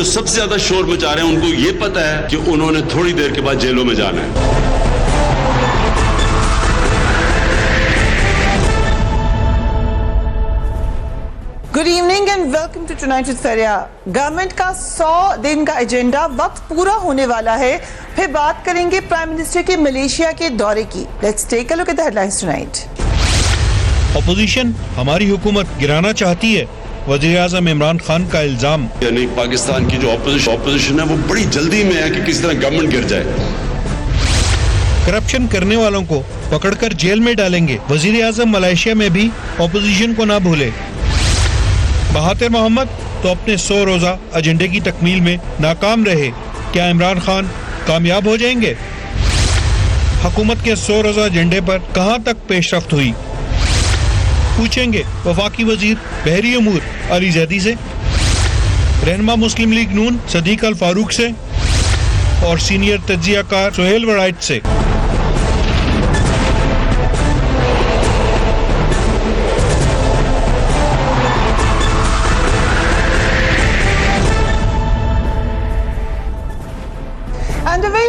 जो सबसे ज्यादा शोर मचा रहे हैं उनको ये पता है कि उन्होंने थोड़ी देर के बाद जेलों में जाना है। Good evening and welcome to tonight with Fariya. Government का 100 दिन का एजेंडा वक्त पूरा होने वाला है। फिर बात करेंगे प्राइम मिनिस्टर के मलेशिया के दौरे की। Let's take a look at the headlines tonight. Opposition हमारी हुकूमत गिराना चाहती है, वज़ीर-ए-आज़म इमरान खान का इल्जाम। यानी पाकिस्तान की जो ऑपोजिशन है वो बड़ी जल्दी में है कि किसी तरह गवर्नमेंट गिर जाए। करप्शन करने वालों को पकड़कर जेल में डालेंगे। वज़ीर-ए-आज़म मलेशिया में भी अपोजिशन को ना भूले। महातिर मोहम्मद तो अपने 100 रोजा एजेंडे की तकमील में नाकाम रहे, क्या इमरान खान कामयाब हो जाएंगे? हुकूमत के 100 रोजा एजेंडे पर कहां तक पेशरफ्त हुई, पूछेंगे वफाकी वजीर बहरी उमूर अली जैदी से, रहनुमा मुस्लिम लीग नून सदीक अल फारूक से और सीनियर तज्जियाकार सुहेल वराइट से।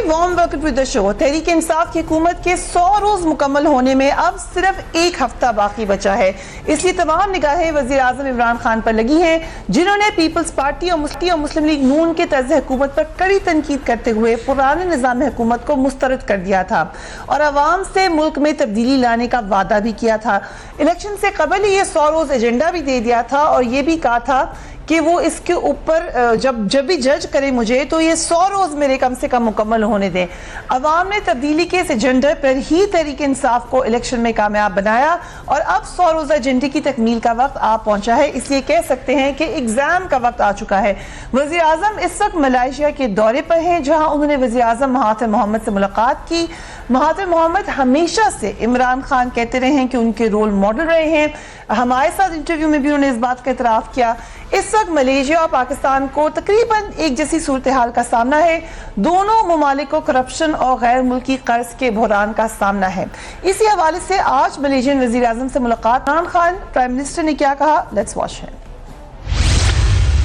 Warm welcome to the show. Tehreek Insaf की हुकूमत के 100 रोज मुकम्मल होने में अब सिर्फ एक हफ्ता बाकी बचा है, इसलिए तमाम निगाहें वज़ीर आज़म इमरान खान पर लगी हैं, जिन्होंने पीपल्स पार्टी और मुस्लिम लीग नून के तर्ज हुकूमत पर कड़ी तनकीद करते हुए पुराने निज़ाम हुकूमत को मुस्तरद कर दिया था और अवाम से मुल्क में तब्दीली लाने का वादा भी किया था। इलेक्शन से कबल ही ये 100 रोज एजेंडा भी दे दिया था और ये भी कहा था कि वो इसके ऊपर जब भी जज करे मुझे तो ये 100 रोज मेरे कम से कम मुकम्मल होने दें। अवाम ने तब्दीली के इस एजेंडे पर ही तहरीक इंसाफ को इलेक्शन में कामयाब बनाया और अब 100 रोजा एजेंडे की तकमील का वक्त आ पहुंचा है, इसलिए कह सकते हैं कि एग्जाम का वक्त आ चुका है। वज़ीर आज़म इस वक्त मलेशिया के दौरे पर हैं, जहां उन्होंने वज़ीर आज़म महातिर मोहम्मद से मुलाकात की। महातिर मोहम्मद हमेशा से इमरान खान कहते रहे हैं कि उनके रोल मॉडल रहे हैं। हमारे साथ इंटरव्यू में भी उन्होंने इस बात का एतराफ़ किया। इस वक्त मलेशिया और पाकिस्तान को तकरीबन एक जैसी सूरत हाल का सामना है। दोनों ममालिक को करप्शन और गैर मुल्की कर्ज के बहरान का सामना है। इसी हवाले से आज मलेशियन वज़ीर आज़म से मुलाकात। इमरान खान प्राइम मिनिस्टर ने क्या कहा, let's watch him.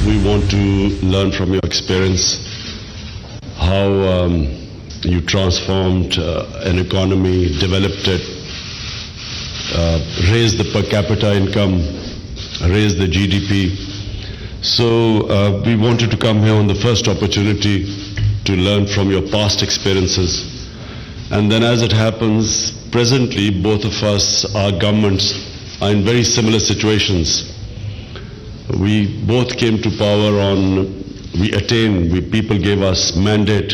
We want to learn from your experience how you transformed an economy, developed it, raised the per capita income, raised the GDP. So we wanted to come here on the first opportunity to learn from your past experiences. And then as it happens, presently both of us, our governments are in very similar situations. We both came to power people gave us mandate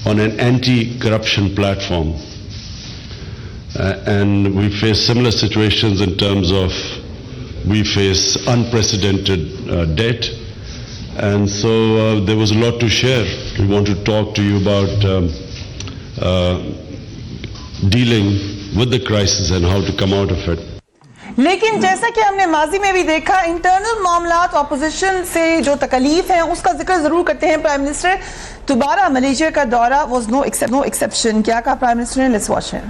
on an anti-corruption platform. And we face similar situations in terms of we face unprecedented debt, and so there was a lot to share. We want to talk to you about dealing with the crisis and how to come out of it. लेकिन जैसा कि हमने माजी में भी देखा, internal मामलात opposition से जो तकलीफ है उसका जिक्र जरूर करते हैं प्राइम मिनिस्टर। दोबारा मलेशिया का दौरा वाज नो एक्सेप्शन। क्या कहा प्राइम मिनिस्टर ने, लेट्स वॉच हिम।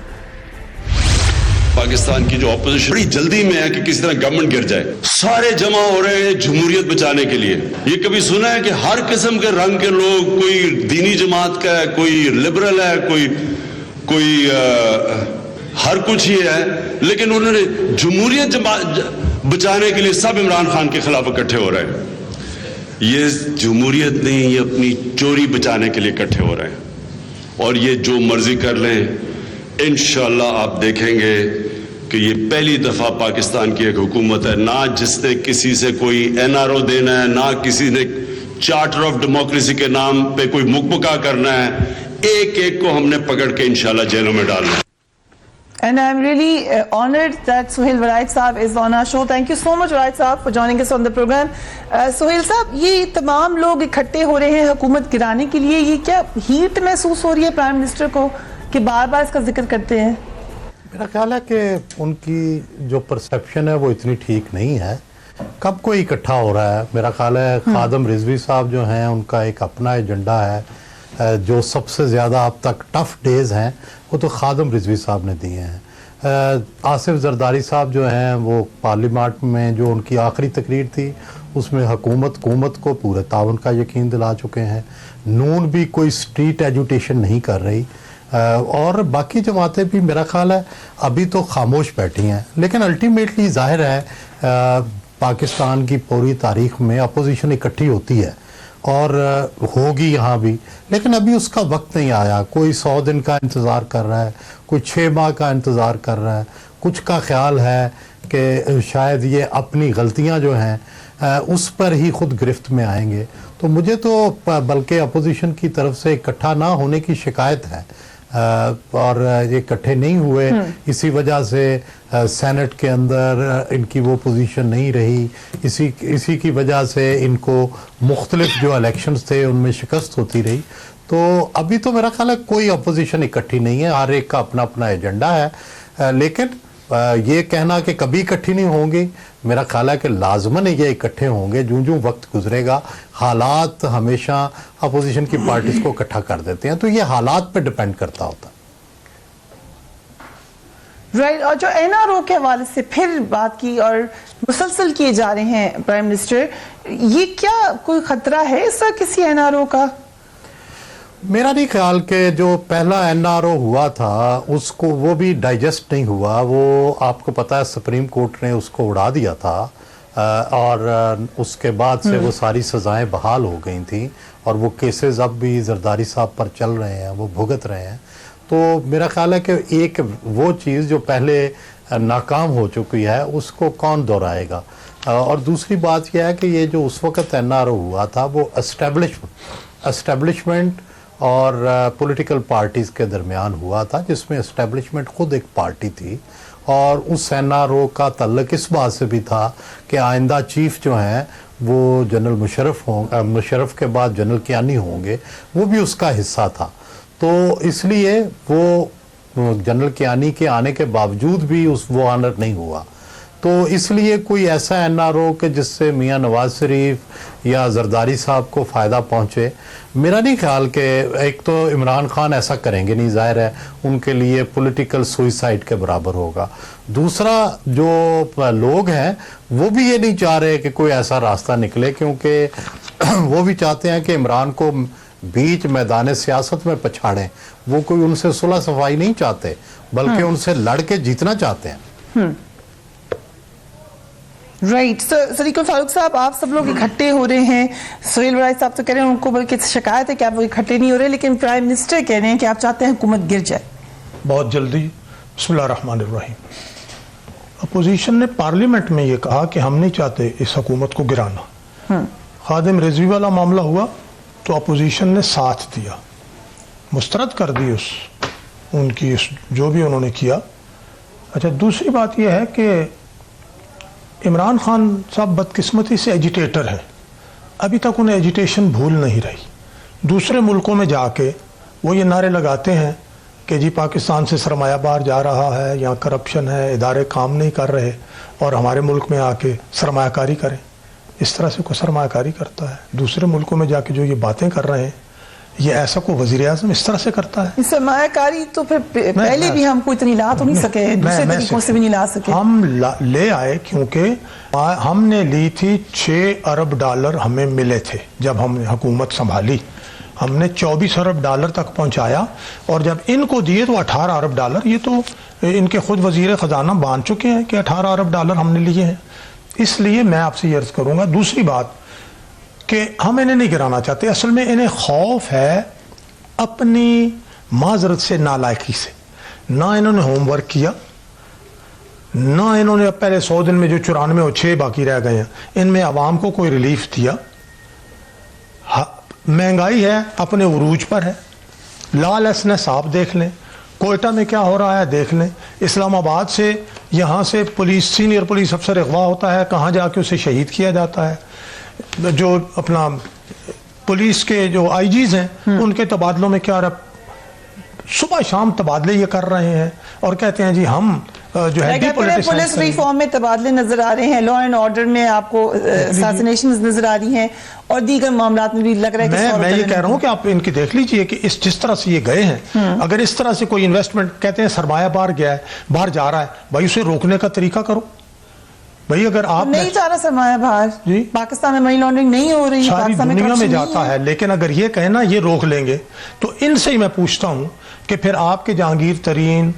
पाकिस्तान की जो ऑपोजिशन बड़ी जल्दी में है कि किसी तरह गवर्नमेंट गिर जाए। सारे जमा हो रहे हैं जमहूरियत बचाने के लिए। ये कभी सुना है कि हर किस्म के रंग के लोग, कोई दीनी जमात का है, कोई लिबरल है, कोई हर कुछ ही है, लेकिन उन्होंने जमहूरियत बचाने के लिए सब इमरान खान के खिलाफ इकट्ठे हो रहे हैं। ये जमहूरियत नहीं, ये अपनी चोरी बचाने के लिए इकट्ठे हो रहे हैं और ये जो मर्जी कर लें। इंशाअल्लाह आप देखेंगे कि ये पहली दफा पाकिस्तान की एक हुकूमत है ना जिसने किसी से कोई एनआरओ देना है, ना किसी ने चार्टर ऑफ डेमोक्रेसी के नाम पे कोई मुकबका करना है। एक एक को हमने पकड़ के इंशाअल्लाह जेलों में डालना है। And I'm really honored that Suhail Waraid Saab is on our show. Thank you so much, Waraid Saab, for joining us on the program. Suhail Saab, ये तमाम लोग इकट्ठे हो रहे हैं हुकूमत गिराने के लिए, ये क्या हीट महसूस हो रही है प्राइम मिनिस्टर को कि बार बार इसका जिक्र करते हैं? मेरा ख्याल है कि उनकी जो परसेप्शन है वो इतनी ठीक नहीं है। कब कोई इकट्ठा हो रहा है, मेरा ख्याल है खादम रिजवी साहब जो हैं उनका एक अपना एजेंडा है। जो सबसे ज़्यादा अब तक टफ डेज हैं वो तो खादम रिजवी साहब ने दिए हैं। आसिफ जरदारी साहब जो हैं वो पार्लियामेंट में जो उनकी आखिरी तकरीर थी उसमें हुकूमत को पूरे ताउन का यकीन दिला चुके हैं। नून भी कोई स्ट्रीट एजुटेशन नहीं कर रही, और बाकी जमातें भी मेरा ख्याल है अभी तो खामोश बैठी हैं। लेकिन अल्टीमेटली जाहिर है पाकिस्तान की पूरी तारीख में अपोजिशन इकट्ठी होती है और होगी यहाँ भी, लेकिन अभी उसका वक्त नहीं आया। कोई 100 दिन का इंतज़ार कर रहा है, कोई 6 माह का इंतज़ार कर रहा है, कुछ का ख्याल है कि शायद ये अपनी गलतियाँ जो हैं उस पर ही खुद गिरफ्त में आएंगे। तो मुझे तो बल्कि अपोजिशन की तरफ से इकट्ठा ना होने की शिकायत है, और ये इकट्ठे नहीं हुए, इसी वजह से सेनेट के अंदर इनकी वो पोजीशन नहीं रही, इसी की वजह से इनको मुख्तलिफ जो इलेक्शंस थे उनमें शिकस्त होती रही। तो अभी तो मेरा ख्याल है कोई अपोजिशन इकट्ठी नहीं है, हर एक का अपना अपना एजेंडा है। लेकिन ये कहना कि कभी इकट्ठी नहीं होंगी, मेरा ख्याल है कि लाजमन ये इकट्ठे होंगे। जूं वक्त गुजरेगा हालात हमेशा अपोजिशन की पार्टीज को इकट्ठा कर देते हैं, तो ये हालात पे डिपेंड करता होता है। राइट, और जो एनआरओ के हवाले से फिर बात की और मुसलसल किए जा रहे हैं प्राइम मिनिस्टर, ये क्या कोई खतरा है इसका किसी एनआरओ का? मेरा नहीं ख्याल कि जो पहला एनआरओ हुआ था उसको वो भी डाइजेस्ट नहीं हुआ। वो आपको पता है सुप्रीम कोर्ट ने उसको उड़ा दिया था, और उसके बाद से वो सारी सज़ाएं बहाल हो गई थी, और वो केसेस अब भी जरदारी साहब पर चल रहे हैं, वो भुगत रहे हैं। तो मेरा ख्याल है कि एक वो चीज़ जो पहले नाकाम हो चुकी है उसको कौन दोहराएगा। और दूसरी बात यह है कि ये जो उस वक़्त एनआरओ हुआ था वो एस्टेब्लिशमेंट और पॉलिटिकल पार्टीज़ के दरमियान हुआ था, जिसमें एस्टेब्लिशमेंट खुद एक पार्टी थी, और उस एनआरओ का तल्लुक इस बात से भी था कि आइंदा चीफ जो हैं वो जनरल मुशर्रफ के बाद जनरल कियानी होंगे, वो भी उसका हिस्सा था। तो इसलिए वो जनरल कियानी के आने के बावजूद भी वो ऑनर नहीं हुआ। तो इसलिए कोई ऐसा एनआरओ कि जिससे मियां नवाज शरीफ या जरदारी साहब को फ़ायदा पहुँचे, मेरा नहीं ख्याल कि एक तो इमरान खान ऐसा करेंगे नहीं, जाहिर है उनके लिए पॉलिटिकल सुइसाइड के बराबर होगा। दूसरा जो लोग हैं वो भी ये नहीं चाह रहे कि कोई ऐसा रास्ता निकले, क्योंकि वो भी चाहते हैं कि इमरान को बीच मैदान सियासत में पछाड़ें। वो कोई उनसे सुलह सफाई नहीं चाहते, बल्कि उनसे लड़ के जीतना चाहते हैं। राइट, सरीकुल फारूक साहब, आप सब लोग इकट्ठे हो रहे हैं। सुहेल बड़ाई साहब तो कह रहे हैं उनको बल्कि शिकायत है कि आप लोग इकट्ठे नहीं हो रहे, लेकिन प्राइम मिनिस्टर कह रहे हैं कि आप चाहते हैं हुकूमत गिर जाए बहुत जल्दी। बिस्मिल्लाहिर्रहमानिर्रहीम। अपोजिशन ने पार्लियामेंट में ये कहा कि हम नहीं चाहते इस हुकूमत को गिराना। खादिम रिजवी वाला मामला हुआ तो अपोजिशन ने साथ दिया, मुस्तरद कर दी उनकी जो भी उन्होंने किया। अच्छा, दूसरी बात यह है कि इमरान खान साहब बदकिस्मती से एजिटेटर हैं, अभी तक उन्हें एजिटेशन भूल नहीं रही। दूसरे मुल्कों में जाके वो ये नारे लगाते हैं कि जी पाकिस्तान से सरमाया बाहर जा रहा है, यहाँ करप्शन है, इदारे काम नहीं कर रहे, और हमारे मुल्क में आके सरमायाकारी करें। इस तरह से कोई सरमायाकारी करता है? दूसरे मुल्कों में जाके जो ये बातें कर रहे हैं, ये ऐसा को वज़ीर आज़म इस तरह से करता है? सरमायाकारी तो फिर पहले भी हमको इतनी ला तो नहीं सके, दूसरे तरीकों से भी नहीं ला सके। हम ले आए क्योंकि हमने ली थी 6 अरब डॉलर हमें मिले थे जब हमने हुकूमत संभाली। हमने 24 अरब डॉलर तक पहुंचाया, और जब इनको दिए तो 18 अरब डॉलर, ये तो इनके खुद वज़ीर ख़जाना बांध चुके हैं कि 18 अरब डॉलर हमने लिए हैं। इसलिए मैं आपसे ये अर्ज़ करूँगा, दूसरी बात कि हम इन्हें नहीं गिराना चाहते, असल में इन्हें खौफ है अपनी माजरत से, नालायकी से। ना इन्होंने होमवर्क किया, ना इन्होंने पहले 100 दिन में जो 94 और 6 बाकी रह गए हैं इनमें आवाम को कोई रिलीफ दिया। महंगाई है अपने उरूज पर है, लॉलेसनेस आप देख लें, कोयटा में क्या हो रहा है देख लें, इस्लामाबाद से यहाँ से पुलिस सीनियर पुलिस अफसर अगवा होता है, कहाँ जाके उसे शहीद किया जाता है। जो अपना पुलिस के जो आईजीज हैं उनके तबादलों में क्या रहा, सुबह शाम तबादले ये कर रहे हैं और कहते हैं जी हम जो है पुलिस रिफॉर्म में तबादले नजर आ रहे हैं, लॉ एंड ऑर्डर में आपको असैसिनेशंस नजर आ रही हैं, और दीगर मामलात में भी लग रहा है कि मैं ये कह रहा हूँ कि आप इनकी देख लीजिए कि जिस तरह से ये गए हैं, अगर इस तरह से कोई इन्वेस्टमेंट, कहते हैं सरमाया बाहर गया है, बाहर जा रहा है, भाई उसे रोकने का तरीका करो। भाई अगर आप नहीं जा रहा सरमाया बाहर, जी? पाकिस्तान में मनी लॉन्ड्रिंग नहीं हो रही, सारी पाकिस्तान दुनिया में corruption जाता नहीं है, लेकिन अगर ये कहना ये रोक लेंगे तो इनसे ही मैं पूछता हूं कि फिर आपके जहांगीर तरीन,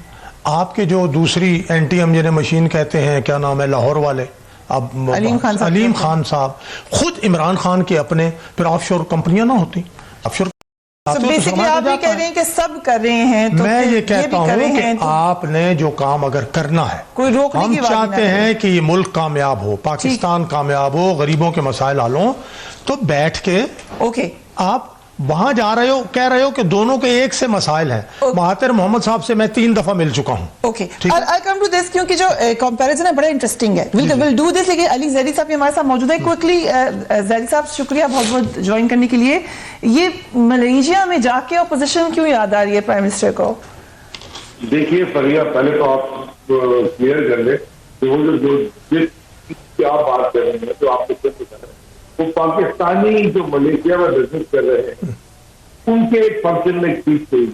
आपके जो दूसरी एनटीएम जिन्हें मशीन कहते हैं, क्या नाम है लाहौर वाले, अब अलीम खान साहब, खुद इमरान खान के अपने फिर ऑफशोर कंपनियां ना होती, ऑफशोर बेसिकली आप ये कह रहे हैं कि सब कर रहे हैं, तो मैं ये कहता हूं कि तो आपने जो काम अगर करना है, कोई रोकने हम की बात चाहते नहीं हैं कि ये मुल्क कामयाब हो, पाकिस्तान कामयाब हो, गरीबों के मसाइल हल हों, तो बैठ के ओके आप वहां जा रहे हो, कह रहे हो कि दोनों के एक से मसाइल हैं। महातिर मोहम्मद साहब से मैं 3 दफा मिल चुका हूं। Okay, I come to this, क्योंकि जो कंपैरिजन है बड़ा इंटरेस्टिंग है। Will do this. लेकिन अली जैदी साहब हमारे साथ मौजूद है। क्विकली जैदी साहब, शुक्रिया बहुत बहुत ज्वाइन करने के लिए। ये मलेशिया में जाके अपोजिशन क्यों याद आ रही है प्राइम मिनिस्टर को? देखिए फरिया, पहले तो आप क्लियर कर ले कि वो जो जिस आप बात कर रहे हैं, जो आपको वो पाकिस्तानी जो मलेशिया में बिजनेस कर रहे हैं उनके एक फंक्शन में एक चीज चाहिए।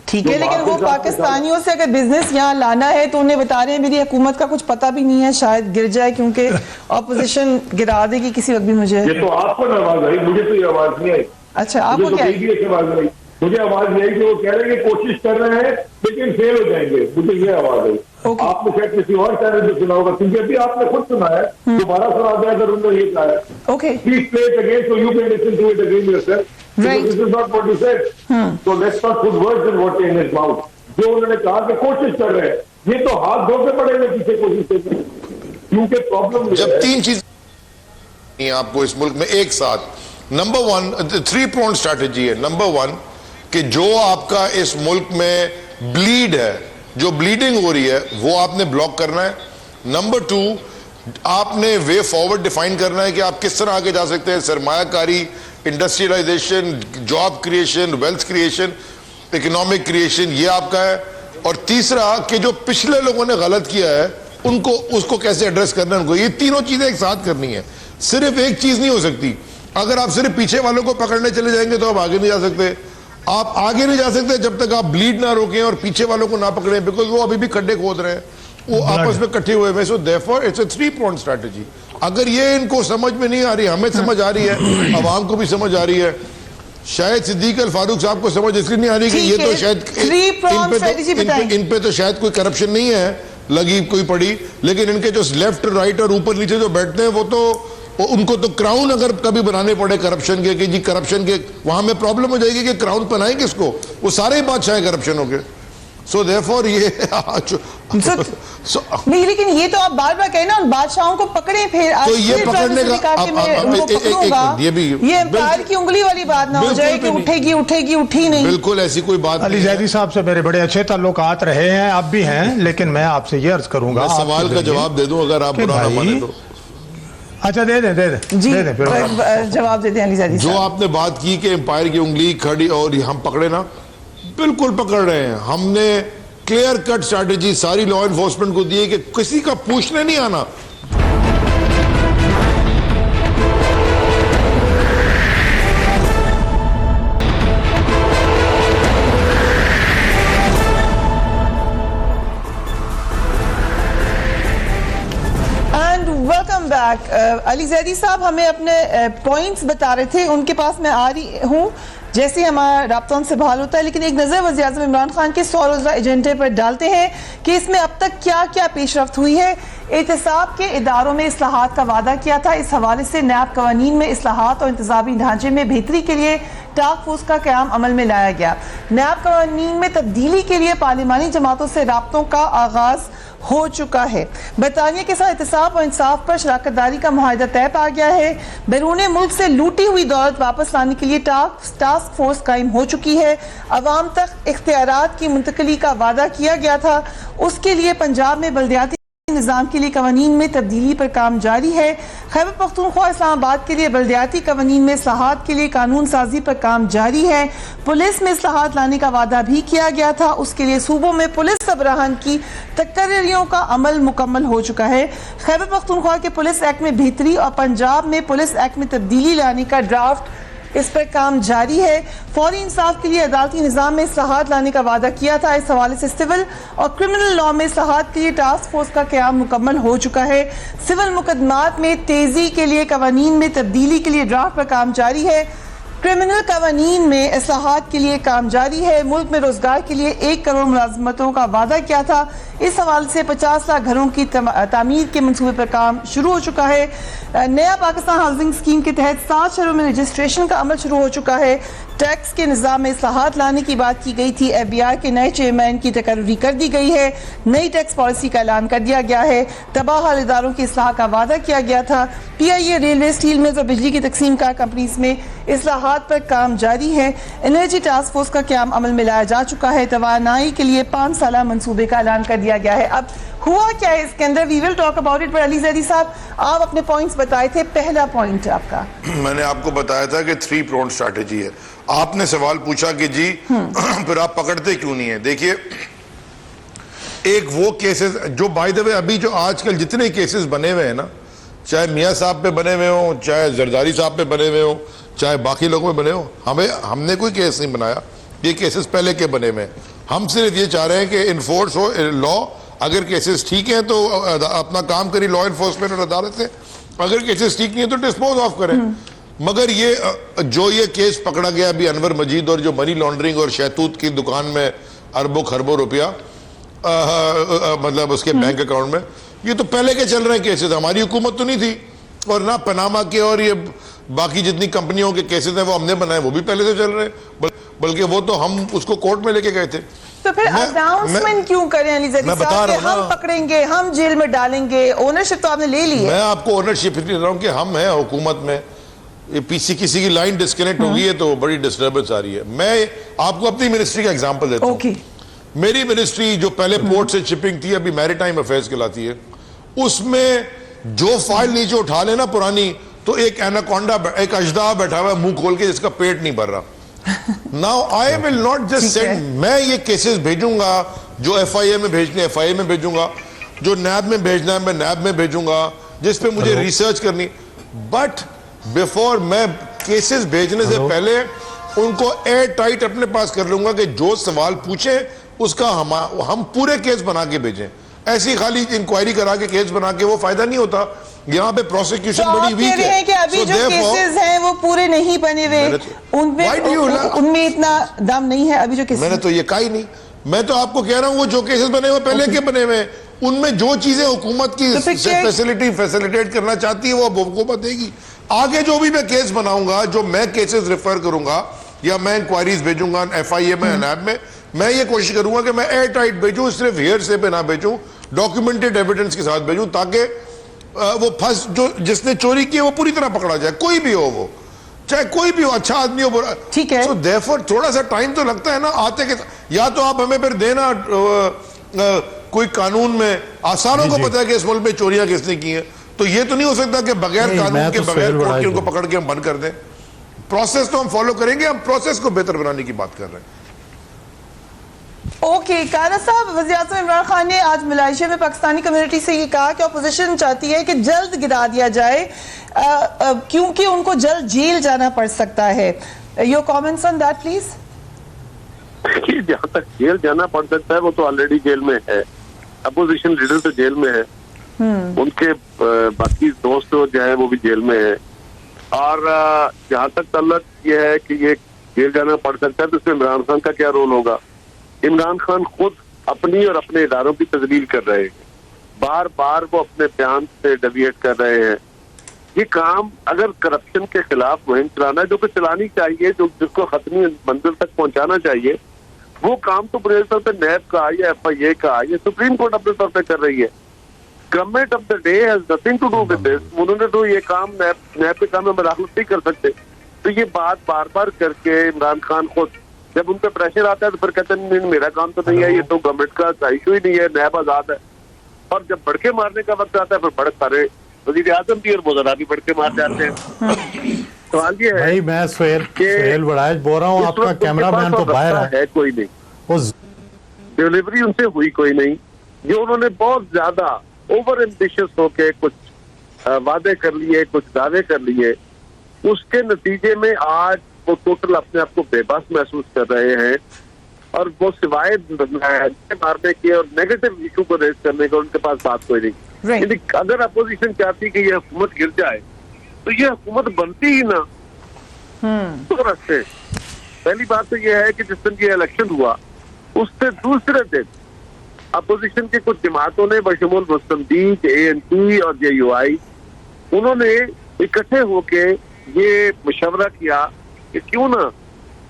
ठीक है, लेकिन वो पाकिस्तानियों से अगर बिजनेस यहाँ लाना है तो उन्हें बता रहे हैं मेरी हुकूमत का कुछ पता भी नहीं है, शायद गिर जाए क्योंकि अपोजिशन गिरा देगी किसी वक्त भी। मुझे ये तो आपको आवाज आई, मुझे तो ये आवाज नहीं आई। अच्छा, आपको क्या आवाज आई? मुझे आवाज नहीं आई कि वो कह रहे हैं कि कोशिश कर रहे हैं लेकिन फेल हो जाएंगे। मुझे ये आवाज आई। आपने शायद किसी और चैनल में सुना होगा, क्योंकि अभी आपने खुद सुना है, दोबारा सुना दिया अगर उन्होंने ये कहा है। Okay, please play it again so you can listen to it again yourself. Right. This is not what he said. So let's not put words in what in his mouth. जो उन्होंने कहा कि कोशिश कर रहे हैं, ये तो हाथ धो के पड़ेंगे पीछे कोशिश करने, क्योंकि प्रॉब्लम जब 3 चीज आपको इस मुल्क में एक साथ, नंबर 1 3 pronged स्ट्रैटेजी है। नंबर 1 कि जो आपका इस मुल्क में ब्लीड है, जो ब्लीडिंग हो रही है, वो आपने ब्लॉक करना है। नंबर 2 आपने वे फॉरवर्ड डिफाइन करना है कि आप किस तरह आगे जा सकते हैं। सरमायाकारी, industrialisation, job creation, wealth creation, economic creation, ये आपका है। और तीसरा कि जो पिछले लोगों ने गलत किया है उनको, उसको कैसे एड्रेस करना है उनको। ये तीनों चीजें एक साथ करनी है, सिर्फ एक चीज नहीं हो सकती। अगर आप सिर्फ पीछे वालों को पकड़ने चले जाएंगे तो आप आगे नहीं जा सकते। आप आगे नहीं जा सकते जब तक आप ब्लीड ना रोकें और पीछे वालों को ना पकड़ें, बिकॉज वो अभी भी खड्डे खोद रहे हैं, वो आपस में इकट्ठे हुए हैं। So therefore it's a 3 pronged strategy. अगर ये इनको समझ में नहीं आ रही, हमें समझ आ रही है, अवाम को भी समझ आ रही है, शायद सिद्दीक अल फारूक साहब को समझ इसलिए नहीं आ रही कि ये तो शायद इन पे तो शायद कोई करप्शन नहीं है लगी कोई पड़ी, लेकिन इनके जो लेफ्ट राइट और ऊपर नीचे जो बैठते हैं वो तो उनको तो क्राउन अगर कभी बनाने पड़े करप्शन के, कि जी करप्शन के, वहां में प्रॉब्लम हो जाएगी कि क्राउन पहनाएं किसको, वो सारे ही बादशाह करप्शन हो गए। सो देयरफॉर ये नहीं, लेकिन ये तो आप बार बार कहें ना, बादशाहों को पकड़े फिर तो ये पकड़ने का ये एम्पायर की उंगली वाली बात ना हो जाए कि उठेगी उठेगी, उठी नहीं। बिल्कुल ऐसी कोई बात अली जैदी साहब से मेरे बड़े अच्छे ताल्लुकात रहे हैं, अब भी हैं, लेकिन मैं आपसे ये अर्ज करूंगा, सवाल का जवाब दे दूं अगर आप बुरा ना माने तो। अच्छा दे दें जी, जवाब दे दें अली जैदी जो आपने बात की कि एम्पायर की उंगली खड़ी और हम पकड़े ना, बिल्कुल पकड़ रहे हैं। हमने क्लियर कट स्ट्रैटेजी सारी लॉ एनफोर्समेंट को दी है कि किसी का पूछने नहीं आना। Welcome back. अली जैदी साहब हमें अपने पॉइंट्स बता रहे थे, उनके पास मैं आ रही हूँ जैसे हमारा राब्ता उनसे बहाल होता है, लेकिन एक नज़र वज़ीर-ए-आज़म इमरान खान के 100 रोज़ा एजेंडे पर डालते हैं कि इसमें अब तक क्या क्या पेशरफ्त हुई है। एहतसाब के इदारों में इस्लाहात का वादा किया था, इस हवाले से नैब कवानीन में इस्लाहात और इंतज़ामी ढांचे में बेहतरी के लिए टास्क फोर्स का क़याम अमल में लाया गया। नैब कवानीन में तब्दीली के लिए पार्लिमानी जमातों से राब्तों का आगाज हो चुका है। बरतानिया के साथ एहतसाब और इंसाफ पर शराकतदारी का मुआहिदा तय पा गया है। बैरून मुल्क से लूटी हुई दौलत वापस लाने के लिए टास्क फोर्स कायम हो चुकी है। अवाम तक इख्तियारात की मुंतकली का वादा किया गया था, उसके लिए पंजाब में बल्दियाती निज़ाम के लिए कवानीन में तब्दीली पर काम जारी है। खैबर पख्तूनख्वा इस्लामाबाद के लिए बल्दियाती कवानीन में इस्लाहात के लिए कानून साजी पर काम जारी है। पुलिस में इस्लाहात लाने का वादा भी किया गया था, उसके लिए सूबों में पुलिस सबराहान की तकर्रियों का अमल मुकम्मल हो चुका है। खैबर पख्तूनख्वा के पुलिस एक्ट में बेहतरी और पंजाब में पुलिस एक्ट में तब्दीली लाने का ड्राफ्ट इस पर काम जारी है। फौरी इंसाफ के लिए अदालती निज़ाम में इस्लाहात लाने का वादा किया था। इस हवाले से सिविल और क्रिमिनल लॉ में इस्लाहात के लिए टास्क फोर्स का क़याम मुकम्मल हो चुका है। सिविल मुकदमात में तेजी के लिए कवानीन में तब्दीली के लिए ड्राफ्ट पर काम जारी है। क्रिमिनल कवानीन में इस्लाहात के लिए काम जारी है। मुल्क में रोजगार के लिए 1 करोड़ मुलाजमतों का वादा किया था। इस हवाले से 50 लाख घरों की तामीर के मंसूबे पर काम शुरू हो चुका है। नया पाकिस्तान हाउसिंग स्कीम के तहत 7 शहरों में रजिस्ट्रेशन का अमल शुरू हो चुका है। टैक्स के निज़ाम में इस्लाहात लाने की बात की गई थी। FBI के नए चेयरमैन की तकर्री कर दी गई है। नई टैक्स पॉलिसी का ऐलान कर दिया गया है। तबाह हाल इदारों की इस्लाह का वादा किया गया था। PIA, रेलवे, स्टील मिल्स और बिजली की तकसीम का कंपनीज में इस्लाहात पर काम जारी है। एनर्जी टास्क फोर्स का क़याम अमल में लाया जा चुका है। तवानाई के लिए 5 साला मंसूबे का ऐलान कर दिया गया है। अब हुआ क्या है इसके अंदर, we will talk about it. पर अली जैदी साहब, आप अपने पॉइंट्स बताए थे। पहला पॉइंट आपका, मैंने आपको बताया था कि 3 pronged स्ट्रैटेजी है। आपने सवाल पूछा कि जी फिर आप पकड़ते क्यों नहीं है। देखिए, एक वो केसेस जो बाय द वे अभी जो आजकल जितने केसेस बने हुए हैं ना, चाहे मियाँ साहब पे बने हुए हो, चाहे जरदारी साहब पे बने हुए हो, चाहे बाकी लोगों पे बने हो, हमने कोई केस नहीं बनाया। ये केसेस पहले के बने हुए हैं। हम सिर्फ ये चाह रहे हैं कि इन्फोर्स हो लॉ। अगर केसेस ठीक हैं तो अपना काम करी लॉ इन्फोर्समेंट और अदालत से, अगर केसेस ठीक नहीं है तो डिस्पोज ऑफ करें। मगर ये जो ये केस पकड़ा गया अभी अनवर मजीद और जो मनी लॉन्ड्रिंग और शहतूत की दुकान में अरबों खरबों रुपया मतलब उसके बैंक अकाउंट में, ये तो पहले के चल रहे हैं केसेस। हमारी हुकूमत तो नहीं थी, और ना पनामा के और ये बाकी जितनी कंपनियों के केसेस हैं वो हमने बनाए, वो भी पहले से चल रहे हैं। बल्कि वो तो हम उसको कोर्ट में लेके गए थे। तो फिर अनाउंसमेंट क्यों करें अली जैदी साहब, हम पकड़ेंगे, हम जेल में डालेंगे? ओनरशिप तो आपने ले ली है। मैं आपको ओनरशिप ले रहा हूँ कि हम हैं हुकूमत में। ये पीछे किसी की लाइन डिस्कनेक्ट हो गई है तो बड़ी डिस्टर्बेंस आ रही है। मैं आपको अपनी मिनिस्ट्री का एग्जांपल देता हूँ। मेरी मिनिस्ट्री जो पहले पोर्ट से शिपिंग थी, अभी मैरीटाइम अफेयर्स कहलाती है, उसमें जो फाइल नीचे उठा लेना पुरानी, तो एक एनाकोंडा, एक अजदा बैठा हुआ है मुंह खोल के जिसका पेट नहीं भर रहा। Now I will not just send, मैं ये केसेस भेजूंगा जो FIA में भेजने FIA में भेजूंगा, जो नैब में भेजना है मैं नैब में भेजूंगा, जिस पे मुझे रिसर्च करनी। बट बिफोर मैं केसेस भेजने से पहले उनको एयर टाइट अपने पास कर लूंगा कि जो सवाल पूछे उसका हम पूरे केस बना के भेजें। ऐसी खाली इंक्वायरी करा के केस बना के वो फायदा नहीं होता। यहाँ पे प्रोसिक्यूशन तो बड़ी वीक है कि अभी जो केसेस हैं वो पूरे नहीं बने हुए, उनमें इतना दम नहीं है अभी जो केसेस। मैंने तो ये कहा ही नहीं। मैं तो आपको कह रहा हूँ वो जो केसेस बने हुए पहले के बने हुए, उनमें जो चीजें हुकूमत की फैसिलिटेट करना चाहती है वो हुकूमत देगी। आगे जो भी मैं केस बनाऊंगा, जो मैं केसेस रेफर करूंगा या मैं इंक्वायरीज भेजूंगा FIA में, नैब में, मैं ये कोशिश करूंगा कि मैं एयर टाइट भेजूं, सिर्फ हेयर से पे ना भेजूं, डॉक्यूमेंटेड एविडेंस के साथ भेजूं, ताकि वो जो जिसने चोरी की वो पूरी तरह पकड़ा जाए, कोई भी हो, वो चाहे कोई भी हो, अच्छा आदमी हो, बुरा। ठीक है। सो देयरफॉर थोड़ा सा टाइम तो लगता है ना आते के, या तो आप हमें फिर देना कोई कानून में, आसानों को पता है कि इस मुल्क में चोरियां किसने की हैं, तो ये तो नहीं हो सकता कि बगैर कानून के, बगैर कोर्ट के उनको पकड़ के हम बंद कर दें। प्रोसेस तो हम फॉलो करेंगे, हम प्रोसेस को बेहतर बनाने की बात कर रहे हैं। ओके, कारा साहब, वज़ीर-ए-आज़म इमरान खान ने आज मलेशिया में पाकिस्तानी कम्युनिटी से ये कहा कि अपोजिशन चाहती है कि जल्द गिरा दिया जाए क्योंकि उनको जल्द जेल जाना पड़ सकता है। Your comments on that please. जहाँ तक जेल जाना पड़ सकता है वो तो ऑलरेडी जेल में है, अपोजिशन लीडर तो जेल में है, उनके बाकी दोस्त जो है वो भी जेल में है। और जहाँ तक तल्लक ये है कि ये जेल जाना पड़ सकता है तो इसमें इमरान खान का क्या रोल होगा। इमरान खान खुद अपनी और अपने इदारों की तजलील कर रहे हैं, बार बार वो अपने बयान से डेविएट कर रहे हैं। ये काम अगर करप्शन के खिलाफ मुहिम चलाना है, जो कि चलानी चाहिए, जो जिसको खत्मी मंजिल तक पहुंचाना चाहिए, वो काम तो बुनियादी तौर पर नैब का या FIA का या सुप्रीम कोर्ट अपने तौर पर कर रही है। Government of the day has nothing to do with this. उन्होंने तो ये काम नैब के काम में मुदाखलत नहीं कर सकते। तो ये बात बार बार करके इमरान खान खुद जब उन पर प्रेशर आता है तो फिर कहते हैं नहीं मेरा काम तो नहीं है, ये तो गवर्नमेंट का इशू ही नहीं है, नैब आजाद है। और जब भड़के मारने का वक्त आता है फिर भड़क सारे वज़ीर-ए-आज़म भी और वज़रा भी भड़के मार जाते हैं। सवाल ये है भाई, मैं सुहेल बड़ाइश बोल रहा हूँ, आपका कैमरामैन तो बाहर है, कोई नहीं, डिलीवरी उनसे हुई कोई नहीं। जो उन्होंने बहुत ज्यादा ओवर एम्बिशियस होके कुछ वादे कर लिए, कुछ दावे कर लिए, उसके नतीजे में आज वो टोटल अपने आप को बेबस महसूस कर रहे हैं और वो सिवाय मारने के और नेगेटिव इशू को रेज करने का उनके पास बात कोई नहीं। Right. यदि अगर अपोजिशन चाहती कि ये हुकूमत गिर जाए तो ये हुकूमत बनती ही ना। तो रास्ते पहली बात तो ये है कि जिस दिन ये इलेक्शन हुआ उससे दूसरे दिन अपोजिशन के कुछ जमातों ने बशमूल मुस्लिम लीग, ANP और JUI उन्होंने इकट्ठे होके ये मशवरा किया कि क्यों ना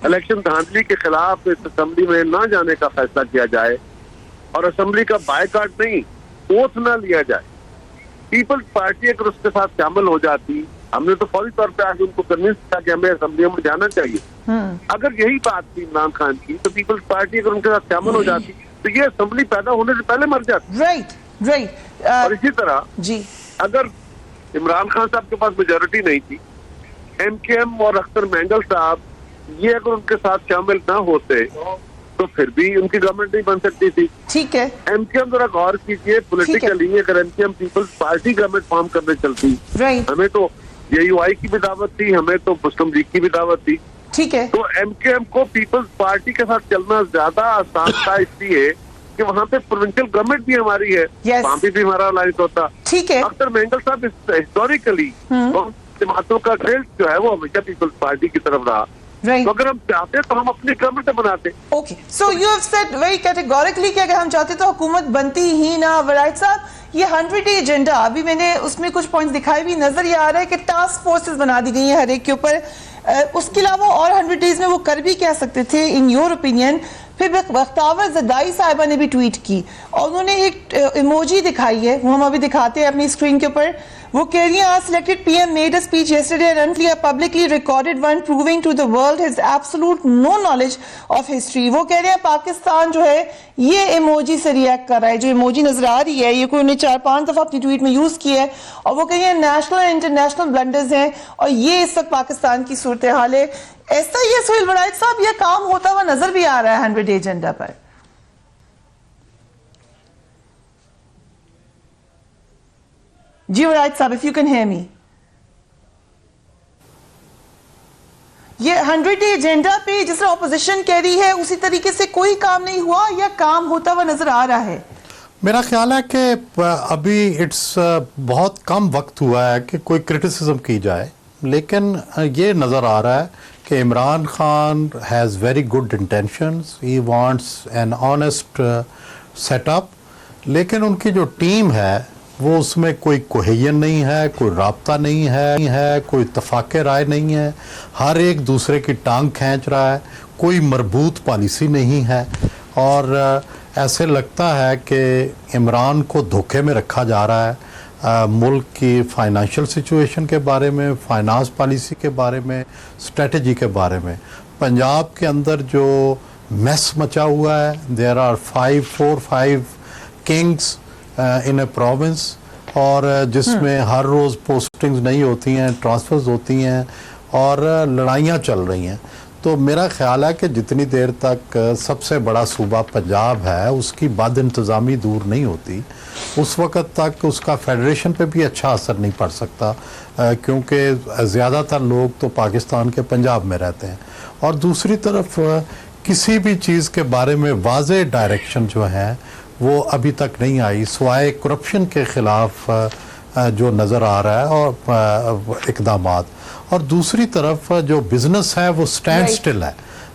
इलेक्शन धांधली के खिलाफ इस असेंबली में ना जाने का फैसला किया जाए और असेंबली का बायकॉट नहीं, ओथ ना लिया जाए। पीपल्स पार्टी अगर उसके साथ शामिल हो जाती, हमने तो फौरी तौर पे आज उनको कन्विंस किया कि हमें असेंबलियों में जाना चाहिए। अगर यही बात थी इमरान खान की तो पीपल्स पार्टी अगर उनके साथ शामिल हो जाती तो ये असेंबली पैदा होने से पहले मर जाती। राइट और इसी तरह जी, अगर इमरान खान साहब के पास मेजोरिटी नहीं थी, MKM और अख्तर मैंगल साहब ये अगर उनके साथ शामिल ना होते तो फिर भी उनकी गवर्नमेंट नहीं बन सकती थी। ठीक है। MKM जरा गौर कीजिए पॉलिटिकली, अगर MKM Peoples Party government form करने चलती, राइट, हमें तो JUI की भी दावत थी, हमें तो मुस्लिम लीग की भी दावत थी। ठीक है। तो MKM को पीपल्स पार्टी के साथ चलना ज्यादा आसान था इसलिए कि वहाँ पे प्रोविंशियल गवर्नमेंट भी हमारी है, Yes. वहाँ भी हमारा अलायंस होता। ठीक है। अख्तर मैंगल साहब हिस्टोरिकली जमातों का टिल्ट जो है वो हमेशा पीपल्स पार्टी की तरफ रहा। राइट। तो अगर हम चाहते तो हम अपनी गवर्नमेंट बनाते। Okay, so you have said very categorically कि अगर हम चाहते तो हुकूमत बनती ही ना। वराइट साहब, ये 100 डे एजेंडा, अभी मैंने उसमें कुछ पॉइंट्स दिखाए भी, नजर ये आ रहा है कि टास्क फोर्सेस बना दी गई हैं हर एक के ऊपर। उसके अलावा और 100 डेज में वो कर भी क्या सकते थे इन योर ओपिनियन? फिर बख्तावर जदाई साहिबा ने भी ट्वीट की और उन्होंने एक इमोजी दिखाई है, वो हम अभी दिखाते हैं अपनी स्क्रीन के ऊपर। वो कह रही हैं, आज selected PM made a speech yesterday and a publicly recorded one proving to the world his absolute no knowledge of history। वो कह रहे हैं पाकिस्तान जो है ये इमोजी से रिएक्ट कर रहा है। जो इमोजी नजर आ रही है ये कोई उन्हें 4-5 दफा अपनी ट्वीट में यूज किया है और वो कह रही है नेशनल और इंटरनेशनल ब्लंडर्स हैं और ये इस वक्त पाकिस्तान की सूरत हाल है। ऐसा ही है सोहेल वराइट साहब, यह काम होता हुआ नजर भी आ रहा है 100 डे एजेंडा पर। जी वराइट साहब, if you can hear me, ये 100 डे एजेंडा पे जिस तरह ऑपोजिशन कह रही है उसी तरीके से कोई काम नहीं हुआ या काम होता हुआ नजर आ रहा है? मेरा ख्याल है कि अभी इट्स बहुत कम वक्त हुआ है कि कोई क्रिटिसिज्म की जाए, लेकिन ये नज़र आ रहा है कि Imran Khan has very good intentions, he wants an honest setup, लेकिन उनकी जो टीम है वो उसमें कोई कोहेजन नहीं है, कोई राब्ता नहीं है, कोई इत्तफाक़ राय नहीं है, हर एक दूसरे की टांग खींच रहा है, कोई मरबूत पॉलिसी नहीं है और ऐसे लगता है कि इमरान को धोखे में रखा जा रहा है। मुल्क की फाइनेंशियल सिचुएशन के बारे में, फाइनेंस पॉलिसी के बारे में, स्ट्रेटजी के बारे में। पंजाब के अंदर जो मैस मचा हुआ है, there are 4-5 kings in a province और जिसमें हर रोज़ पोस्टिंग्स नहीं होती हैं, ट्रांसफर्स होती हैं और लड़ाइयाँ चल रही हैं। तो मेरा ख्याल है कि जितनी देर तक सबसे बड़ा सूबा पंजाब है उसकी बद इंतज़ामी दूर नहीं होती, उस वक़्त तक उसका फेडरेशन पे भी अच्छा असर नहीं पड़ सकता, क्योंकि ज़्यादातर लोग तो पाकिस्तान के पंजाब में रहते हैं। और दूसरी तरफ किसी भी चीज़ के बारे में वाज़े डायरेक्शन जो है वो अभी तक नहीं आई, सिवाय करप्शन के ख़िलाफ़ जो नज़र आ रहा है और इक़दामात। और दूसरी तरफ जो बिज़नेस है वो स्टैंड स्टिल है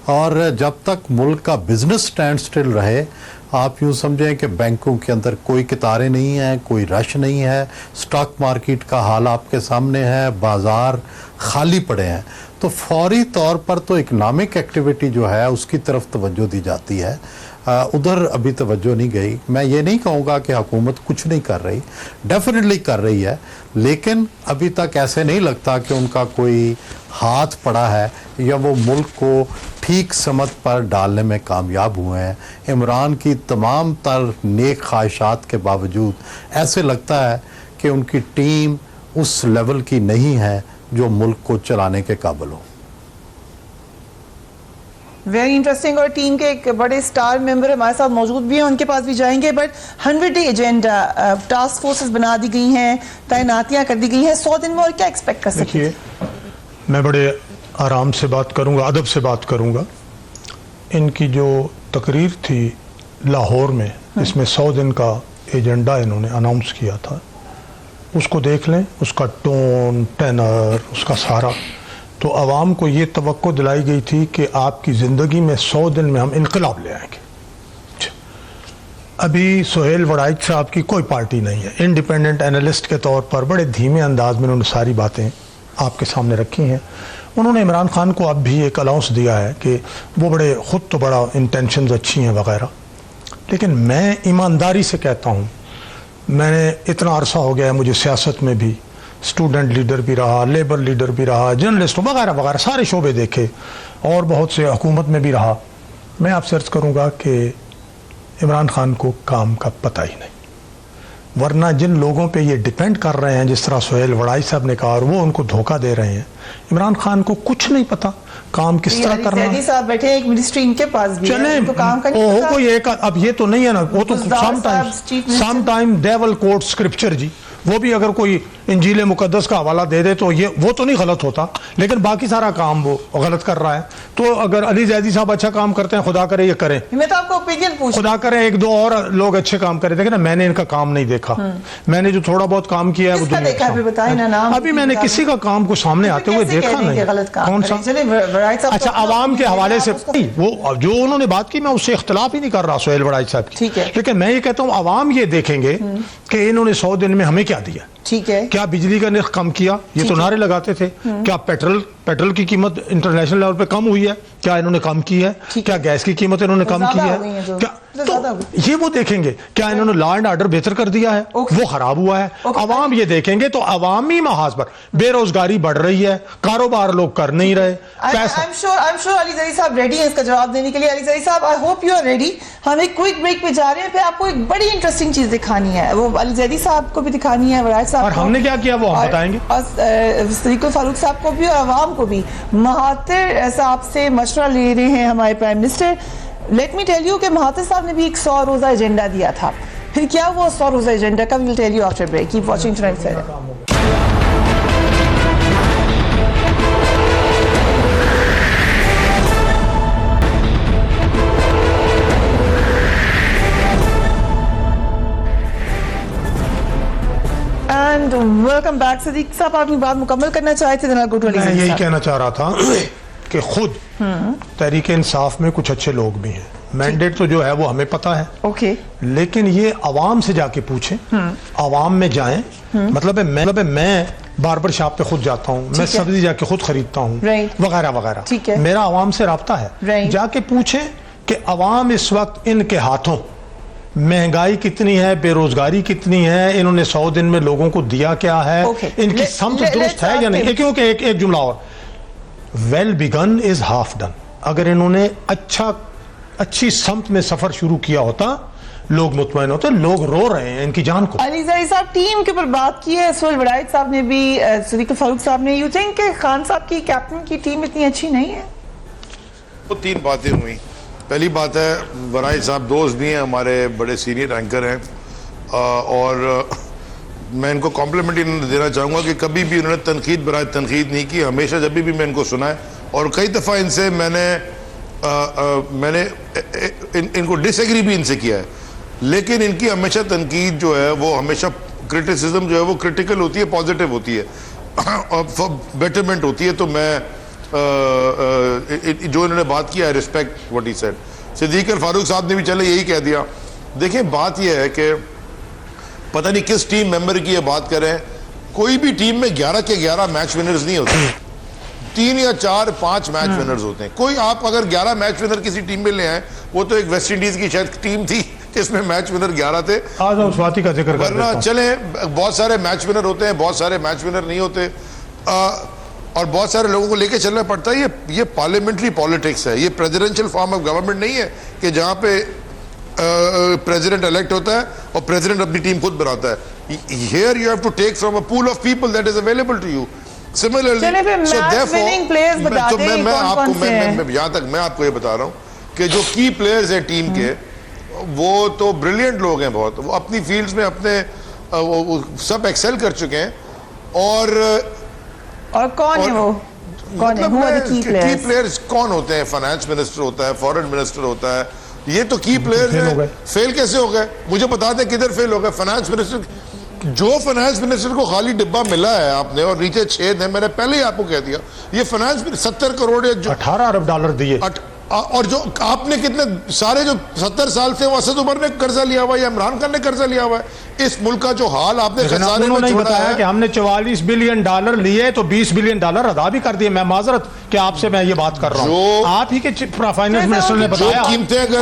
और जब तक मुल्क का बिज़नेस स्टैंड स्टिल रहे, आप यूँ समझें कि बैंकों के अंदर कोई कितारें नहीं हैं, कोई रश नहीं है, स्टॉक मार्केट का हाल आपके सामने है, बाज़ार खाली पड़े हैं, तो फौरी तौर पर तो इकनॉमिक एक्टिविटी जो है उसकी तरफ तवज्जो दी जाती है, उधर अभी तवज्जो नहीं गई। मैं ये नहीं कहूँगा कि हुकूमत कुछ नहीं कर रही, डेफिनेटली कर रही है, लेकिन अभी तक ऐसे नहीं लगता कि उनका कोई हाथ पड़ा है या वो मुल्क को ठीक समत पर डालने में कामयाब हुए हैं। इमरान की तमाम तर नेक ख्वाहिशात के बावजूद ऐसे लगता है कि उनकी टीम उस लेवल की नहीं है जो मुल्क को चलाने के काबिल हो। Very interesting. और टीम के एक बड़े स्टार मेंबर हमारे साथ मौजूद भी हैं, उनके पास भी जाएंगे। But 100 day agenda, task forces बना दी गई हैं, तैनातियां कर दी गई हैं, 100 दिन में और क्या एक्सपेक्ट कर सकते हैं? मैं बड़े आराम से बात करूंगा, अदब से बात करूंगा। इनकी जो तकरीर थी लाहौर में, इसमें 100 दिन का एजेंडा इन्होंने अनाउंस किया था, उसको देख लें, उसका टोन, टेनर, उसका सारा। तो आवाम को ये तवक्को दिलाई गई थी कि आपकी ज़िंदगी में 100 दिन में हम इनकलाब ले आएंगे। अभी सुहेल वड़ाइच साहब की कोई पार्टी नहीं है, इंडिपेंडेंट एनालिस्ट के तौर पर बड़े धीमे अंदाज में उन्होंने सारी बातें आपके सामने रखी हैं। उन्होंने इमरान खान को अब भी एक अलाउंस दिया है कि वो बड़े ख़ुद तो बड़ा इंटेंशंस अच्छी हैं वगैरह, लेकिन मैं ईमानदारी से कहता हूँ, मैंने इतना अरसा हो गया है मुझे सियासत में भी, स्टूडेंट लीडर भी रहा, लेबर लीडर भी रहा, जर्नलिस्ट वगैरह वगैरह सारे शोबे देखे और बहुत से हुकूमत में भी रहा। मैं आपसे अर्ज़ करूँगा कि इमरान खान को काम का पता ही नहीं, वरना जिन लोगों पे ये डिपेंड कर रहे हैं, जिस तरह सुहेल वड़ाई साहब ने कहा, और वो उनको धोखा दे रहे हैं, इमरान खान को कुछ नहीं पता काम किस तरह करना है। साहब बैठे हैं, एक मिनिस्ट्री इनके पास भी चले, है, काम का नहीं पता। कोई एक, अब ये तो नहीं है ना, वो तो समटाइम डेविल कोट स्क्रिप्चर जी, वो भी अगर कोई इंजील मुकद्दस का हवाला दे दे तो ये वो तो नहीं गलत होता, लेकिन बाकी सारा काम वो गलत कर रहा है। तो अगर अली जैदी साहब अच्छा काम करते हैं, खुदा करे ये करें, मैं तो आपको ओपिनियन पूछ, खुदा करे एक दो और लोग अच्छे काम करे, देखे ना, मैंने इनका काम नहीं देखा। मैंने जो थोड़ा बहुत काम किया है वो देखा, बताए ना नाम। अभी मैंने किसी का काम को सामने आते हुए देखा नहीं। कौन सा? अच्छा, आवाम के हवाले से वो जो उन्होंने बात की, मैं उससे इख्तलाफ ही नहीं कर रहा सुहेल वड़ाइच साहब की, लेकिन मैं ये कहता हूँ आवाम ये देखेंगे कि इन्होंने 100 दिन में हमें क्या दिया। ठीक है, क्या बिजली का निर्ख कम किया, ये तो नारे लगाते थे। क्या पेट्रोल की कीमत इंटरनेशनल लेवल पे कम हुई है, क्या इन्होंने कम की है? क्या गैस की कीमत इन्होंने कम की है? क्या तो ये वो देखेंगे। क्या इन्होंने लॉ एंड ऑर्डर बेहतर कर दिया है? वो खराब हुआ है। अवाम ये देखेंगे तो अवामी महाज पर बेरोजगारी बढ़ रही है, कारोबार लोग कर नहीं रहे। I'm sure अली ज़री साहब रेडी है इसका जवाब देने के लिए। अली ज़री साहब, I hope you are ready. हम एक क्विक ब्रेक पे जा रहे हैं, फिर आपको एक बड़ी इंटरेस्टिंग चीज दिखानी है, वो अली ज़री साहब को भी दिखानी है, वड़ाइच साहब और हमने क्या किया वो हम बताएंगे, और सदीकुल फारूक साहब को भी और अवाम को भी। महातिर साहब से मशवरा ले रहे हैं हमारे prime minister. Let me tell you कि महातिर साहब ने भी एक 100 रोजा एजेंडा दिया था। फिर क्या वो 100 रोजा एजेंडा का, will tell you after break. Keep watching tonight sir. And welcome back. Sadiq साहब, आप अपनी बात मुकम्मल करना चाहे थे? मैं यही कहना चाह रहा था कि खुद तहरीक इंसाफ में कुछ अच्छे लोग भी हैं, मैंडेट तो जो है वो हमें पता है, ओके, लेकिन ये अवाम से जाके पूछें, अवाम में जाएं। मतलब है मैं बार्बर शॉप पे खुद जाता हूँ, मैं सब्जी जाके खुद खरीदता हूँ, वगैरह वगैरह। मेरा अवाम से राब्ता है। जाके पूछें कि अवाम इस वक्त इनके हाथों महंगाई कितनी है, बेरोजगारी कितनी है, इन्होंने 100 दिन में लोगों को दिया क्या है, इनकी समझ दुरुस्त है या नहीं। क्योंकि एक जुमला और, well begun is half done. अगर इन्होंने अच्छी समत में सफर शुरू किया होता, लोग मुतमईन होते। लोग रो रहे हैं इनकी जान को। अली ज़री साहब, टीम के ऊपर बात की है, सुहेल वड़ाइच साहब ने भी, सदीकुल फारूक साहब ने। यू थिंक कि खान साहब की कैप्टन की टीम इतनी अच्छी नहीं है? वो 3 बातें हुई। पहली बात है, वड़ाइच साहब दोस्त भी हैं, हमारे बड़े सीनियर एंकर हैं, और मैं इनको कॉम्प्लीमेंट देना चाहूँगा कि कभी भी उन्होंने तनकीद बराए तनकीद नहीं की। हमेशा जब भी मैं इनको सुना है, और कई दफ़ा इनसे मैंने इनको डिसएग्री भी इनसे किया है, लेकिन इनकी हमेशा तनकीद जो है वो हमेशा, क्रिटिसिज्म जो है वो क्रिटिकल होती है, पॉजिटिव होती है और बेटरमेंट होती है। तो मैं जो इन्होंने बात किया है, respect what he said. Siddique Farooq साहब ने भी चले यही कह दिया। देखिए, बात यह है कि पता नहीं किस टीम मेंबर की ये बात करें, कोई भी टीम में 11 के 11 मैच विनर्स नहीं होते, 3 या 4 5 मैच विनर्स होते हैं। कोई आप अगर 11 मैच विनर किसी टीम में ले आए, वो तो एक वेस्ट इंडीज की शायद टीम थी जिसमें मैच विनर 11 थे। आज हम स्वाति का जिक्र कर रहे हैं। चले, बहुत सारे मैच विनर होते हैं, बहुत सारे मैच विनर नहीं होते, और बहुत सारे लोगों को लेके चलना पड़ता है। ये पार्लियामेंट्री पॉलिटिक्स है, ये प्रेसिडेंशियल फॉर्म ऑफ गवर्नमेंट नहीं है कि जहाँ पे प्रेसिडेंट इलेक्ट होता है और प्रेसिडेंट अपनी टीम खुद बनाता है। Here you have to take from a pool of people that is available to you. Similarly, so therefore यहाँ तक मैं आपको ये बता रहा हूँ कि जो की प्लेयर्स हैं टीम के, वो तो ब्रिलियंट लोग हैं बहुत, वो अपनी फील्ड्स में अपने वो सब एक्सेल कर चुके हैं। और कौन है वो? कौन है? Who are the key players? Players कौन होते हैं? फाइनेंस मिनिस्टर होता है, फॉरेन मिनिस्टर होता है, ये तो की प्लेयर्स हैं। फेल कैसे हो गए? मुझे बता दें किधर फेल हो गए? फाइनेंस मिनिस्टर, जो फाइनेंस मिनिस्टर को खाली डिब्बा मिला है आपने और नीचे छेद है, मैंने पहले ही आपको कह दिया, ये फाइनेंस 70 करोड़ या 18 अरब डॉलर दिए, और जो आपने कितने सारे जो 70 साल से असद उमर ने कर्जा लिया हुआ है या इमरान खान ने कर्जा लिया हुआ है। इस मुल्क का जो हाल आपने खजाने में छोड़ा बताया है कि हमने 44 बिलियन डॉलर लिए तो 20 बिलियन डॉलर अदा भी कर दिए। मैं माजरत कि आपसे मैं ये बात कर रहा हूँ, आप ही के फाइनेंस मिनिस्टर ने बताया,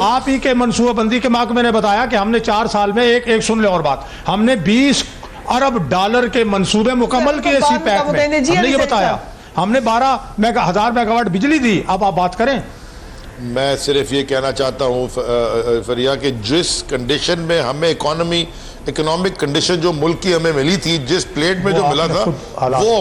आप ही के मनसूबाबंदी के महकमे ने बताया कि हमने 4 साल में एक सुन ले और बात, हमने 20 अरब डॉलर के मंसूबे मुकम्मल किए इसी पैक में। हमने ये बताया, हमने 12,000 मेगावाट बिजली दी। अब आप बात करें। मैं सिर्फ ये कहना चाहता हूँ फरिया कि जिस कंडीशन में हमें इकोनॉमिक कंडीशन जो मुल्क की हमें मिली थी, जिस प्लेट में जो मिला था, वो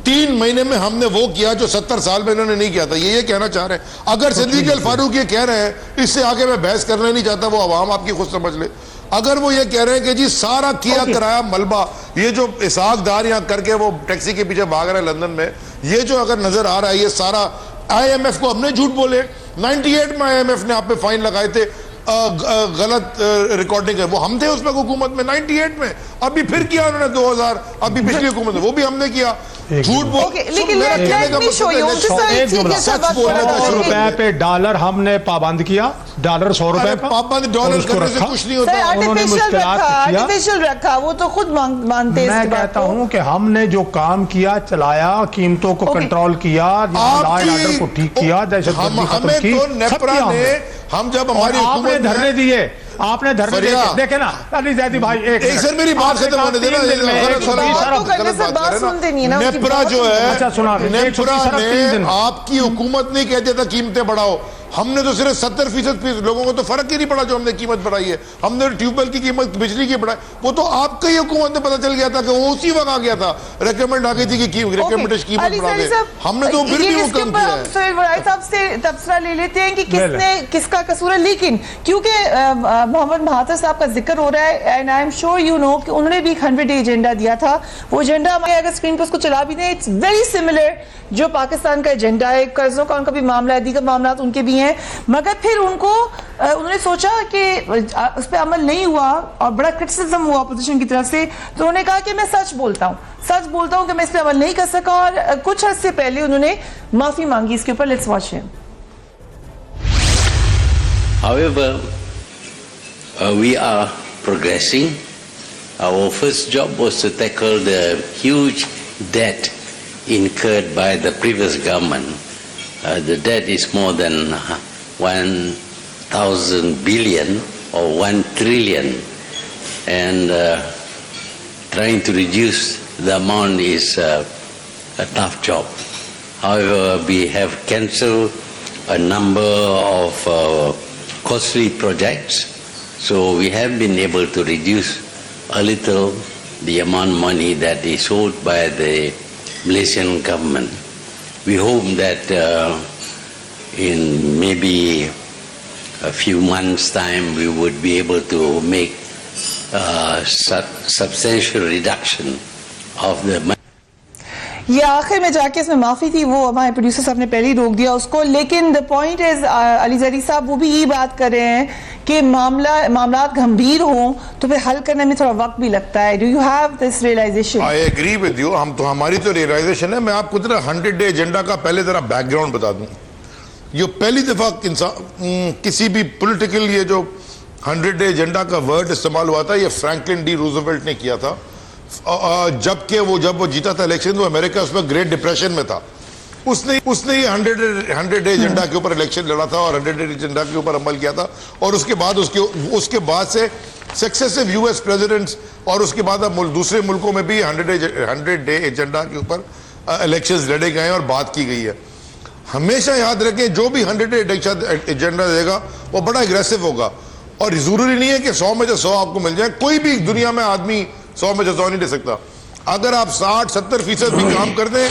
3 महीने में हमने वो किया जो 70 साल में इन्होंने नहीं किया था। ये कहना चाह रहे हैं। अगर सिद्दीक अल फारूक ये कह रहे हैं, इससे आगे मैं बहस करना नहीं चाहता, वो अवाम आपकी खुद समझ ले। अगर वो ये कह रहे हैं कि जी सारा किया कराया मलबा, ये जो इसाकदार यहाँ करके वो टैक्सी के पीछे भाग रहा है लंदन में, ये जो अगर नजर आ रहा है, ये सारा IMF को हमने झूठ बोले। 98 में IMF ने आप पे फाइन लगाए थे गलत रिकॉर्डिंग है, वो हम थे उसमें हुकूमत में 98 में। अभी फिर किया उन्होंने 2000, अभी पिछली हुकूमत में वो भी हमने किया। झूठ बोल, लेकिन ₹100 पे डॉलर हमने पाबंद किया, डॉलर 100 रुपए का पाबंद, डॉलर करने से कुछ नहीं होता। आर्टिफिशियल रखा, वो तो खुद मानते हैं। मैं कहता हूं कि हमने जो काम किया, चलाया, कीमतों को कंट्रोल किया, ऑर्डर को ठीक किया, दहशतगर्दी खत्म की, हम जब हमारी आपने धरने दिए, आपने धरने दिए, देखे ना अली जैदी भाई, एक सर मेरी बात खत्म होने देना। नेपरा जो है, नेपरा ने आपकी हुकूमत नहीं कहते था कीमतें बढ़ाओ, हमने तो सिर्फ 70% लोगों को तो फर्क ही नहीं पड़ा जो हमने कीमत बढ़ाई है। हमने ट्यूबवेल की कीमत, बिजली की बढ़ाई, वो तो आपका ही हुकूमत ने पता चल गया था कि वो उसी वक्त आ गया था, रिकमेंड आ गई थी कि रिकमेंडेशन कीमत बढ़ा दे। हमने तो फिर भी वो कम किया है। साहब से तबसरा ले लेते हैं कि किसने किसका कसूर है, लेकिन क्योंकि मोहम्मद महातर साहब का जिक्र हो रहा है, and I am sure you know कि उन्होंने भी 100 डे एजेंडा दिया था। वो एजेंडा हमारे अगर स्क्रीन पर उसको चला भी दें, इट्स वेरी सिमिलर जो पाकिस्तान का एजेंडा है। कर्जों का उनका भी मामला है, दीगर मामला उनके भी हैं, मगर फिर उन्होंने सोचा कि उस पर अमल नहीं हुआ और बड़ा क्रिटिसिज्म हुआ अपोजिशन की तरफ से, तो उन्होंने कहा कि मैं सच बोलता हूं कि मैं इस पर अमल नहीं कर सका, और कुछ अर्से पहले उन्होंने माफी मांगी इसके ऊपर। Let's watch him. However, we are progressing. Our first job was to tackle the huge debt incurred by the previous government. The debt is more than 1,000 billion or 1 trillion, and trying to reduce the amount is a tough job. However, we have cancelled a number of costly projects, so we have been able to reduce a little the amount of money that is owed by the Malaysian government. We hope that in maybe a few months' time we would be able to make substantial reduction of the money. ये आखिर में जाके इसमें माफी थी, वो हमारे producer साहब ने पहले ही रोक दिया उसको। लेकिन द पॉइंट इज अली जरी साहब वो भी यही बात कर रहे हैं कि मामला गंभीर हो तो फिर हल करने में थोड़ा वक्त भी लगता है। Do you have this realisation? I agree with you. हमारी तो रियलाइजेशन है। मैं आपको जरा 100 डे एजेंडा का पहले जरा बैकग्राउंड बता दूं। ये पहली दफा किसी भी पॉलिटिकल ये जो 100 डे एजेंडा का वर्ड इस्तेमाल हुआ था, ये फ्रैंकलिन डी रूजवेल्ट ने किया था। जब वो जीता था इलेक्शन, तो अमेरिका उसमें ग्रेट डिप्रेशन में था। उसने ये 100 डे एजेंडा के ऊपर इलेक्शन लड़ा था और 100 डे एजेंडा के ऊपर अमल किया था, और उसके बाद से सक्सेसिव यूएस प्रेसिडेंट्स और उसके बाद अब दूसरे मुल्कों में भी 100 डे एजेंडा के ऊपर इलेक्शंस लड़े गए और बात की गई है। हमेशा याद रखें, जो भी 100 डे एजेंडा देगा वो बड़ा एग्रेसिव होगा, और जरूरी नहीं है कि 100 में से 100 आपको मिल जाए। कोई भी दुनिया में आदमी 100 में से 100 नहीं दे सकता। अगर आप 60-70% भी काम कर दें,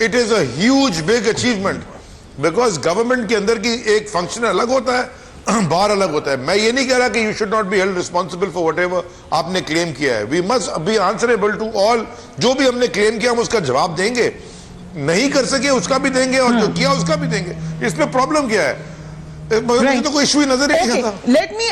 it is a huge big achievement, because government के अंदर की एक फंक्शन अलग होता है, बाहर अलग होता है। मैं ये नहीं कह रहा कि you should not be held responsible for whatever आपने क्लेम किया है। We must be answerable to all. जो भी हमने क्लेम किया हम उसका जवाब देंगे, नहीं कर सके उसका भी देंगे और जो किया उसका भी देंगे। इसमें प्रॉब्लम क्या है? मुझे तो कोई इशू ही नजर नहीं आता। लेट मी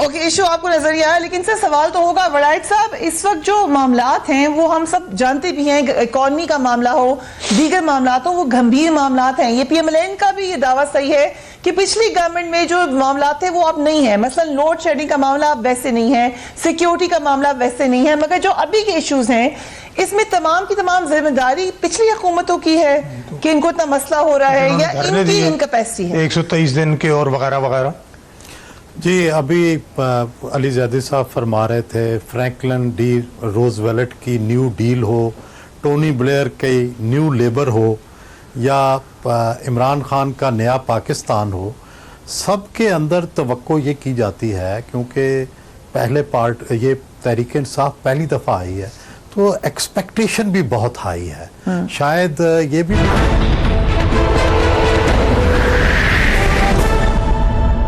ओके, इशू आपको नजर आया, लेकिन सर सवाल तो होगा वड़ाइट साहब, इस वक्त जो मामलात हैं वो हम सब जानते भी हैं, इकॉनमी का मामला हो, दीगर मामलात हो, वो गंभीर मामलात हैं। ये PMLN का भी ये दावा सही है कि पिछली गवर्नमेंट में जो मामलात थे वो अब नहीं है। मसलन लोड शेडिंग का मामला अब वैसे नहीं है, सिक्योरिटी का मामला वैसे नहीं है, मगर जो अभी के इश्यूज हैं इसमें तमाम की तमाम जिम्मेदारी पिछली हुकूमतों की है कि इनको इतना मसला हो रहा है या इनकी इनकैपेसिटी है। 123 दिन के और वगैरह वगैरह। जी, अभी अली ज़ैदी साहब फरमा रहे थे फ्रैंकलिन डी रोजवेल्ट की न्यू डील हो, टोनी ब्लेयर की न्यू लेबर हो, या इमरान खान का नया पाकिस्तान हो, सबके अंदर तवक्को ये की जाती है क्योंकि पहले पार्ट ये तहरीक इंसाफ पहली दफ़ा आई है तो एक्सपेक्टेशन भी बहुत हाई है। शायद ये भी